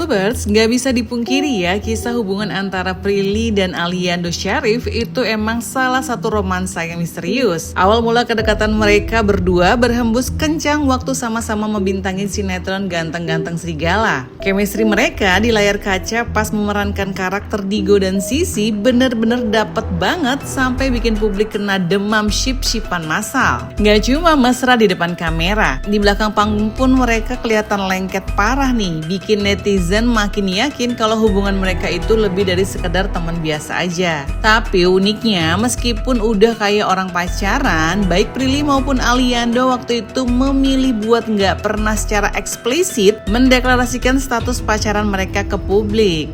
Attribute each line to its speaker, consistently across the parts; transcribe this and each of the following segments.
Speaker 1: Lovebirds, nggak bisa dipungkiri ya, kisah hubungan antara Prilly dan Aliando Syarif itu emang salah satu romansa yang misterius. Awal mula kedekatan mereka berdua berhembus kencang waktu sama-sama membintangi sinetron Ganteng-Ganteng Serigala. Chemistry mereka di layar kaca pas memerankan karakter Digo dan Sisi bener-bener dapet banget sampai bikin publik kena demam ship-shipan massal. Nggak cuma mesra di depan kamera, di belakang panggung pun mereka kelihatan lengket parah nih, bikin netizen makin yakin kalau hubungan mereka itu lebih dari sekedar teman biasa aja. Tapi uniknya, meskipun udah kayak orang pacaran, baik Prilly maupun Aliando waktu itu memilih buat nggak pernah secara eksplisit mendeklarasikan status pacaran mereka ke publik.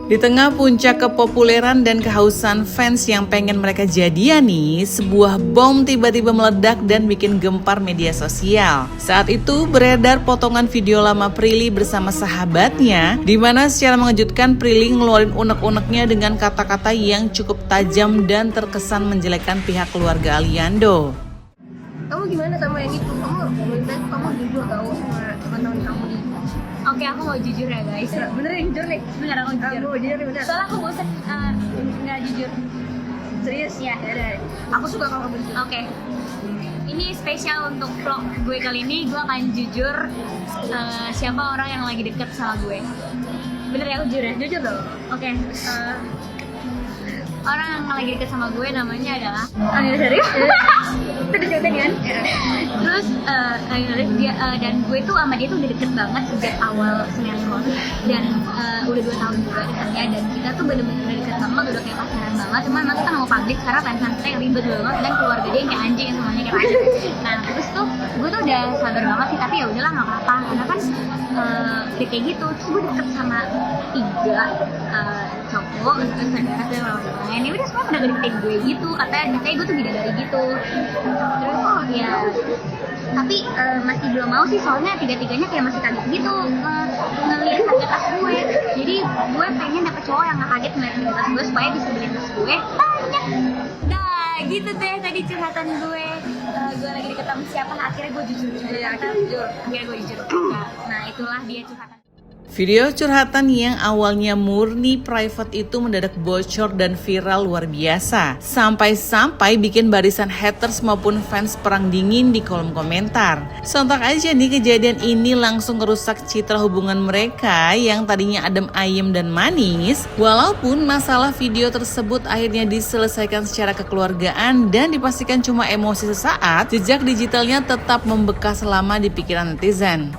Speaker 1: Di tengah puncak kepopuleran dan kehausan fans yang pengen mereka jadian nih, sebuah bom tiba-tiba meledak dan bikin gempar media sosial. Saat itu beredar potongan video lama Prilly bersama sahabatnya, di mana secara mengejutkan Prilly ngeluarin unek-uneknya dengan kata-kata yang cukup tajam dan terkesan menjelekkan pihak keluarga Aliando.
Speaker 2: Kamu gimana sama yang itu? Kamu jujur tau sama teman-teman kamu nih.
Speaker 3: Oke, aku mau jujur ya guys.
Speaker 2: Beneran jujur nih?
Speaker 3: Bener, aku jujur.
Speaker 2: Aku jujur bener.
Speaker 3: Soalnya aku bosan nggak jujur.
Speaker 2: Serius?
Speaker 3: Ya.
Speaker 2: Aku suka kalau kamu jujur.
Speaker 3: Oke. Ini spesial untuk vlog gue kali ini. Gue akan jujur siapa orang yang lagi deket sama gue. Bener ya, aku jujur ya? Jujur dong. Oke. Orang yang lagi deket sama gue namanya adalah
Speaker 2: Serius? Itu dicobain kan?
Speaker 3: Terus dia dan gue tuh sama dia tuh udah deket banget sejak awal sinetron dan udah 2 tahun juga dekatnya, dan kita tuh bener-bener deket banget, udah kayak pacaran banget. Cuman emang kita mau publik karena fans kita yang ribet banget dan keluarga dia yang kayak anjing, semuanya kayak anjing. Nah terus tuh gue tuh udah sabar banget sih, tapi ya udahlah nggak apa-apa karena kan udah kayak gitu. Terus gue deket sama 3 cowok, terus saudara dan orang-orang lain. Ya udah semua pada deketin gue gitu, katanya gue tuh bidadari gitu. Terus ya tapi masih belum mau sih, soalnya 3-3-nya kayak masih kaget gitu ngelihat harga tas gue. Jadi gue pengen dapet cowok yang gak kaget ngeliat harga tas gue supaya bisa beliin tas gue banyak. Nah gitu deh tadi curhatan gue. Gue lagi deket sama siapa, akhirnya gue jujur. Akhirnya gue jujur. Nah itulah dia curhatan.
Speaker 1: Video curhatan yang awalnya murni private itu mendadak bocor dan viral luar biasa. Sampai-sampai bikin barisan haters maupun fans perang dingin di kolom komentar. Sontak aja nih kejadian ini langsung ngerusak citra hubungan mereka yang tadinya adem ayem dan manis. Walaupun masalah video tersebut akhirnya diselesaikan secara kekeluargaan dan dipastikan cuma emosi sesaat, jejak digitalnya tetap membekas lama di pikiran netizen.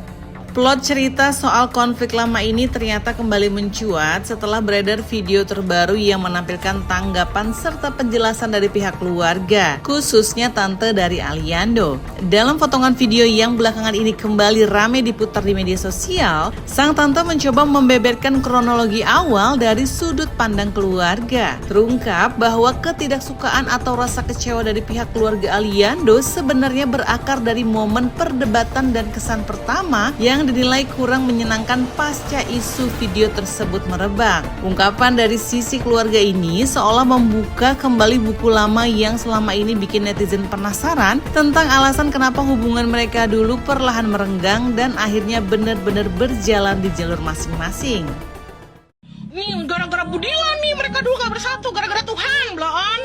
Speaker 1: Plot cerita soal konflik lama ini ternyata kembali mencuat setelah beredar video terbaru yang menampilkan tanggapan serta penjelasan dari pihak keluarga, khususnya tante dari Aliando. Dalam potongan video yang belakangan ini kembali ramai diputar di media sosial, sang tante mencoba membeberkan kronologi awal dari sudut pandang keluarga. Terungkap bahwa ketidaksukaan atau rasa kecewa dari pihak keluarga Aliando sebenarnya berakar dari momen perdebatan dan kesan pertama yang dinilai kurang menyenangkan pasca isu video tersebut merebak. Ungkapan dari sisi keluarga ini seolah membuka kembali buku lama yang selama ini bikin netizen penasaran tentang alasan kenapa hubungan mereka dulu perlahan merenggang dan akhirnya benar-benar berjalan di jalur masing-masing.
Speaker 4: Nih gara-gara Budila nih mereka dulu gak bersatu, gara-gara Tuhan belon.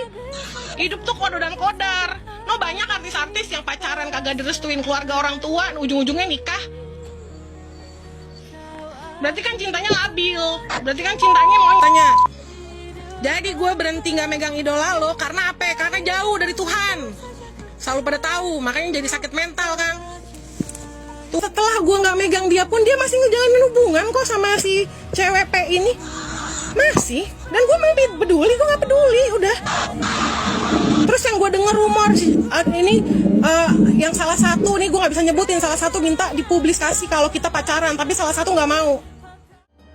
Speaker 4: Hidup tuh kode dan kodar. No banyak artis-artis yang pacaran kagak direstuin keluarga orang tua, ujung-ujungnya nikah. Berarti kan cintanya labil, berarti kan cintanya mau tanya. Jadi gue berhenti gak megang idola lo karena apa? Karena jauh dari Tuhan. Selalu pada tahu, makanya jadi sakit mental kan. Setelah gue gak megang dia pun dia masih ngejalanin hubungan kok sama si cewek P ini. Masih, dan gue lebih peduli, gue gak peduli, udah. Terus yang gue denger rumor ini yang salah satu nih, gue gak bisa nyebutin, salah satu minta dipublikasi kalau kita pacaran, tapi salah satu gak mau.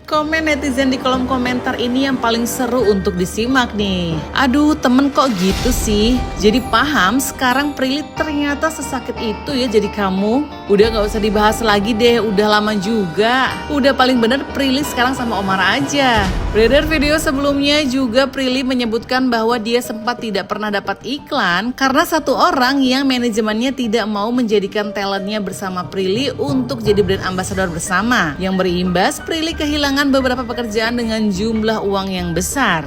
Speaker 1: Komen netizen di kolom komentar ini yang paling seru untuk disimak nih. Aduh temen kok gitu sih? Jadi paham sekarang Prilly ternyata sesakit itu ya jadi kamu. Udah gak usah dibahas lagi deh, udah lama juga. Udah paling bener Prilly sekarang sama Omar aja. Beredar video sebelumnya juga Prilly menyebutkan bahwa dia sempat tidak pernah dapat iklan karena satu orang yang manajemennya tidak mau menjadikan talentnya bersama Prilly untuk jadi brand ambassador bersama. Yang berimbas Prilly kehilangan beberapa pekerjaan dengan jumlah uang yang besar.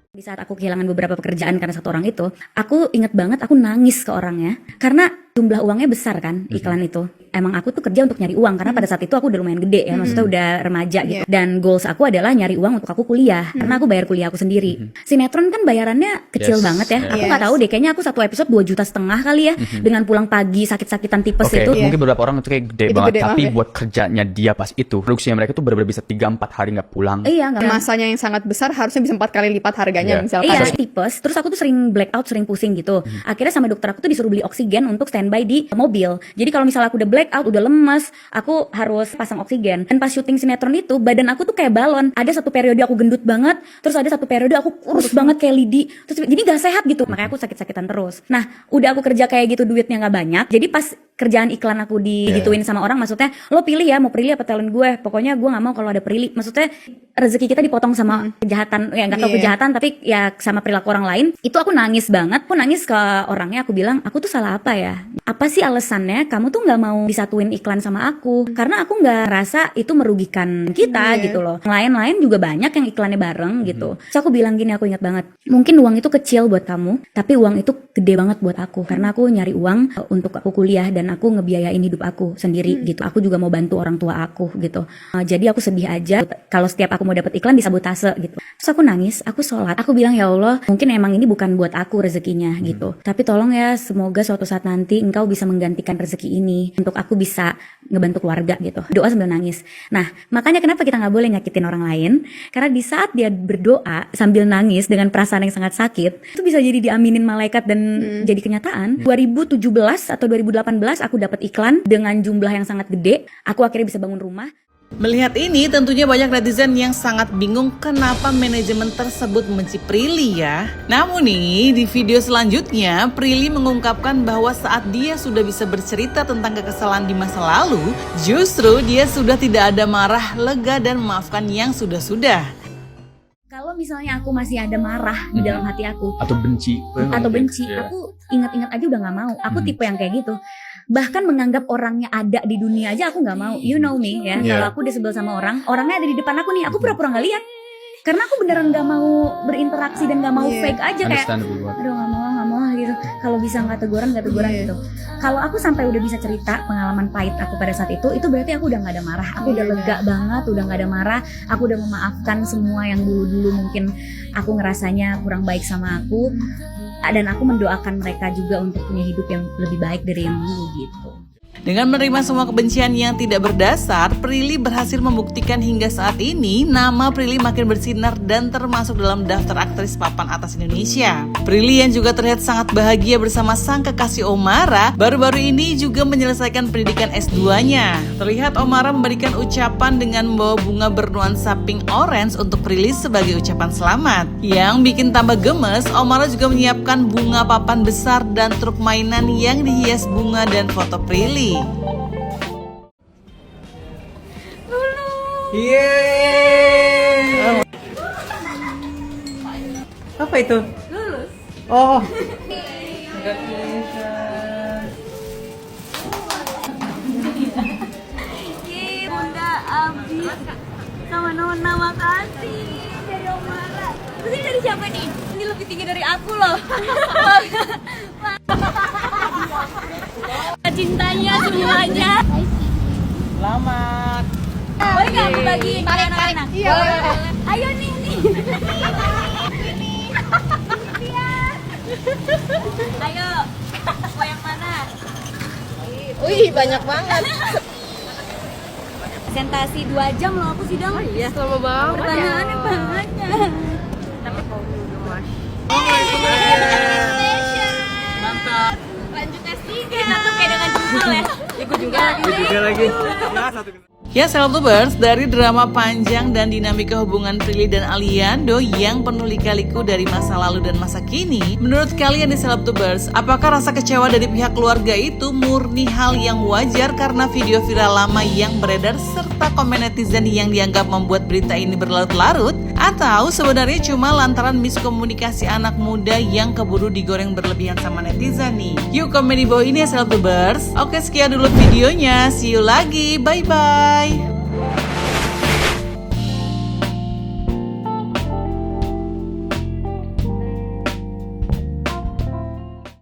Speaker 5: Di saat aku kehilangan beberapa pekerjaan karena satu orang itu, aku inget banget aku nangis ke orangnya karena jumlah uangnya besar kan iklan itu. Emang aku tuh kerja untuk nyari uang karena pada saat itu aku udah lumayan gede ya, maksudnya udah remaja gitu. Dan goals aku adalah nyari uang untuk aku kuliah karena aku bayar kuliah aku sendiri. Sinetron kan bayarannya kecil banget ya. Aku nggak tahu deh, kayaknya aku satu episode 2,5 juta kali ya dengan pulang pagi sakit-sakitan tipes itu.
Speaker 6: Mungkin beberapa orang itu kayak gede banget, tapi buat kerjanya dia pas itu, produksinya mereka tuh benar-benar bisa 3-4 hari nggak pulang.
Speaker 5: Iya, nggak.
Speaker 7: Masanya yang sangat besar harusnya bisa 4 kali lipat harganya misalkan.
Speaker 5: Iya, tipes. Terus aku tuh sering blackout, sering pusing gitu. Akhirnya sama dokter aku tuh disuruh beli oksigen untuk standby di mobil. Jadi kalau misalnya aku udah blackout, udah lemas, aku harus pasang oksigen. Dan pas syuting sinetron itu, badan aku tuh kayak balon. Ada satu periode aku gendut banget, terus ada satu periode aku kurus banget kayak lidi. Terus jadi gak sehat gitu. Makanya aku sakit-sakitan terus. Nah, udah aku kerja kayak gitu, duitnya gak banyak. Jadi pas kerjaan iklan aku digituin sama orang, maksudnya lo pilih ya mau Prilly apa talent gue. Pokoknya gue gak mau kalau ada Prilly. Maksudnya rezeki kita dipotong sama kejahatan, ya gak tau kejahatan, tapi ya sama perilaku orang lain. Itu aku nangis banget. Aku nangis ke orangnya, aku bilang aku tuh salah apa ya? Apa sih alasannya kamu tuh gak mau disatuin iklan sama aku? Karena aku gak rasa itu merugikan kita gitu loh. Lain-lain juga banyak yang iklannya bareng gitu. Terus aku bilang gini, aku ingat banget, mungkin uang itu kecil buat kamu, tapi uang itu gede banget buat aku. Karena aku nyari uang untuk aku kuliah dan aku ngebiayain hidup aku sendiri gitu. Aku juga mau bantu orang tua aku gitu. Jadi aku sedih aja kalau setiap aku mau dapat iklan disabotase gitu. Terus aku nangis, aku sholat, aku bilang ya Allah, mungkin emang ini bukan buat aku rezekinya gitu. Tapi tolong ya, semoga suatu saat nanti Engkau bisa menggantikan rezeki ini untuk aku bisa ngebantu keluarga gitu. Doa sambil nangis. Nah, makanya kenapa kita nggak boleh nyakitin orang lain? Karena di saat dia berdoa sambil nangis dengan perasaan yang sangat sakit, itu bisa jadi diaminin malaikat dan jadi kenyataan. 2017 atau 2018 aku dapat iklan dengan jumlah yang sangat gede. Aku akhirnya bisa bangun rumah.
Speaker 1: Melihat ini tentunya banyak netizen yang sangat bingung kenapa manajemen tersebut membenci Prilly ya. Namun nih di video selanjutnya Prilly mengungkapkan bahwa saat dia sudah bisa bercerita tentang kekesalan di masa lalu, justru dia sudah tidak ada marah, lega dan memaafkan yang sudah-sudah.
Speaker 5: Kalau misalnya aku masih ada marah di dalam hati aku
Speaker 6: Atau benci,
Speaker 5: aku ingat-ingat aja udah nggak mau. Aku tipe yang kayak gitu. Bahkan menganggap orangnya ada di dunia aja aku nggak mau. You know me ya. Kalau aku udah sebel sama orang, orangnya ada di depan aku nih, aku pura-pura nggak lihat. Karena aku beneran nggak mau berinteraksi dan nggak mau fake aja kayak, aduh nggak mau gitu. Kalau bisa nggak teguran gitu. Kalau aku sampai udah bisa cerita pengalaman pahit aku pada saat itu berarti aku udah nggak ada marah. Aku udah lega banget, udah nggak ada marah. Aku udah memaafkan semua yang dulu mungkin aku ngerasanya kurang baik sama aku. Dan aku mendoakan mereka juga untuk punya hidup yang lebih baik dari yang dulu gitu.
Speaker 1: Dengan menerima semua kebencian yang tidak berdasar, Prilly berhasil membuktikan hingga saat ini nama Prilly makin bersinar dan termasuk dalam daftar aktris papan atas Indonesia. Prilly yang juga terlihat sangat bahagia bersama sang kekasih Omara, baru-baru ini juga menyelesaikan pendidikan S2-nya. Terlihat Omara memberikan ucapan dengan membawa bunga bernuansa pink orange untuk Prilly sebagai ucapan selamat. Yang bikin tambah gemes, Omara juga menyiapkan bunga papan besar dan truk mainan yang dihias bunga dan foto Prilly.
Speaker 8: Yeay. Apa itu? Lulus. Oh.
Speaker 5: Yeay, Bunda Abi sama Nona, makasih dari Omara. Terus ini dari siapa nih? Ini lebih tinggi dari aku loh. Cintanya semuanya.
Speaker 1: Selamat.
Speaker 5: Boleh nggak aku bagiin ke anak-anak?
Speaker 2: Iya, boleh.
Speaker 5: Ayo nih. Ayo, mau yang mana?
Speaker 2: Wih, banyak banget.
Speaker 5: Presentasi 2 jam loh aku sidang. Oh iya,
Speaker 2: Lama banget.
Speaker 5: pertanyaannya banyak.
Speaker 1: Mantap.
Speaker 5: Lanjut S3. Kita tuh kayak dengan jempol ya.
Speaker 8: Ikut juga lagi. Ya, satu.
Speaker 1: Ya Selebtubers, dari drama panjang dan dinamika hubungan Prilly dan Aliando yang penuh lika-liku dari masa lalu dan masa kini, menurut kalian di Selebtubers, apakah rasa kecewa dari pihak keluarga itu murni hal yang wajar karena video viral lama yang beredar serta komen netizen yang dianggap membuat berita ini berlarut-larut? Atau sebenarnya cuma lantaran miskomunikasi anak muda yang keburu digoreng berlebihan sama netizen nih? Yuk komen di bawah ini ya Selebtubers. Oke, sekian dulu videonya, see you lagi, bye-bye.